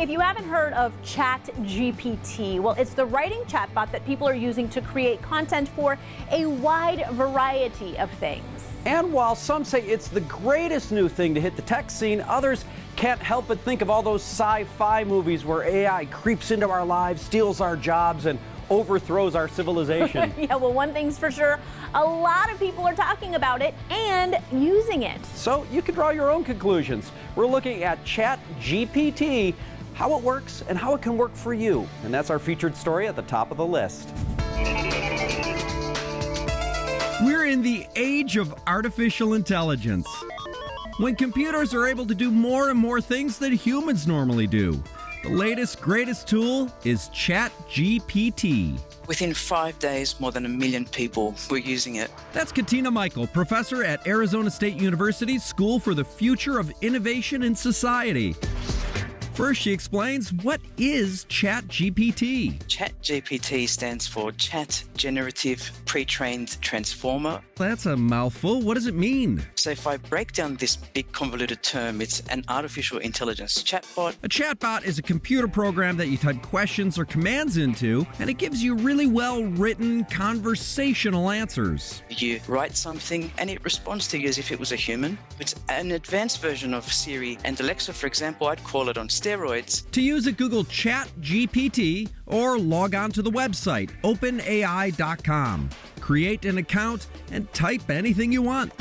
If you haven't heard of GPT, well, it's the writing chatbot that people are using to create content for a wide variety of things. And while some say it's the greatest new thing to hit the tech scene, others can't help but think of all those sci-fi movies where AI creeps into our lives, steals our jobs, and overthrows our civilization. Yeah, well, one thing's for sure, a lot of people are talking about it and using it. So you can draw your own conclusions. We're looking at ChatGPT, how it works and how it can work for you. And that's our featured story at the top of the list. We're in the age of artificial intelligence, when computers are able to do more and more things than humans normally do. The latest, greatest tool is ChatGPT. Within 5 days, more than 1 million people were using it. That's Katina Michael, professor at Arizona State University's School for the Future of Innovation in Society. First, she explains, what is ChatGPT? ChatGPT stands for Chat Generative Pre-trained Transformer. That's a mouthful. What does it mean? So if I break down this big convoluted term, it's an artificial intelligence chatbot. A chatbot is a computer program that you type questions or commands into, and it gives you really well-written conversational answers. You write something and it responds to you as if it was a human. It's an advanced version of Siri and Alexa, for example. I'd call it on steroids. To use it, Google ChatGPT or log on to the website openai.com. Create an account and type anything you want.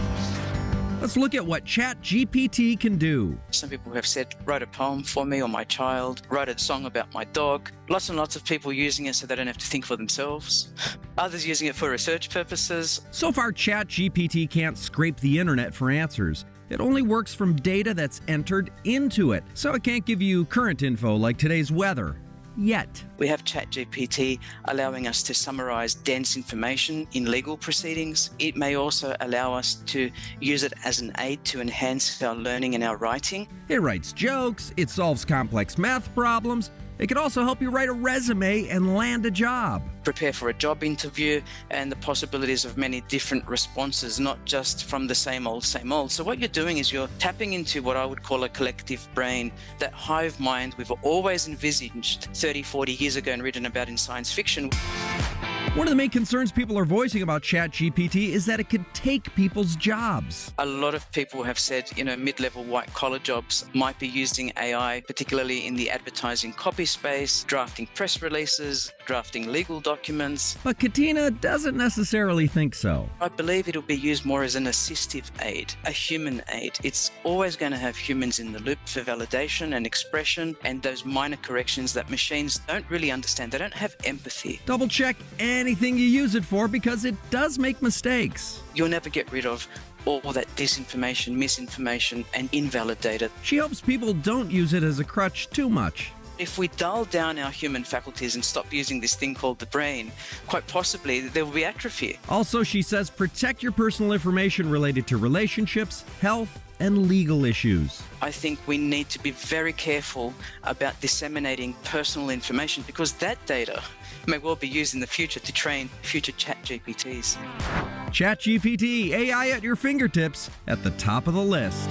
Let's look at what ChatGPT can do. Some people have said, write a poem for me or my child, write a song about my dog. Lots and lots of people using it so they don't have to think for themselves. Others using it for research purposes. So far, ChatGPT can't scrape the internet for answers. It only works from data that's entered into it, so it can't give you current info like today's weather. Yet. We have ChatGPT allowing us to summarize dense information in legal proceedings. It may also allow us to use it as an aid to enhance our learning and our writing. It writes jokes, it solves complex math problems. It can also help you write a resume and land a job. Prepare for a job interview and the possibilities of many different responses, not just from the same old, same old. So what you're doing is you're tapping into what I would call a collective brain, that hive mind we've always envisaged 30, 40 years ago and written about in science fiction. One of the main concerns people are voicing about ChatGPT is that it could take people's jobs. A lot of people have said, mid-level white-collar jobs might be using AI, particularly in the advertising copy space, drafting press releases, drafting legal documents. But Katina doesn't necessarily think so. I believe it'll be used more as an assistive aid, a human aid. It's always going to have humans in the loop for validation and expression and those minor corrections that machines don't really understand. They don't have empathy. Double check anything you use it for because it does make mistakes. You'll never get rid of all that disinformation, misinformation, and invalidate it. She hopes people don't use it as a crutch too much. If we dull down our human faculties and stop using this thing called the brain, quite possibly there will be atrophy. Also, she says protect your personal information related to relationships, health, and legal issues. I think we need to be very careful about disseminating personal information because that data may well be used in the future to train future ChatGPTs. ChatGPT, AI at your fingertips, at the top of the list.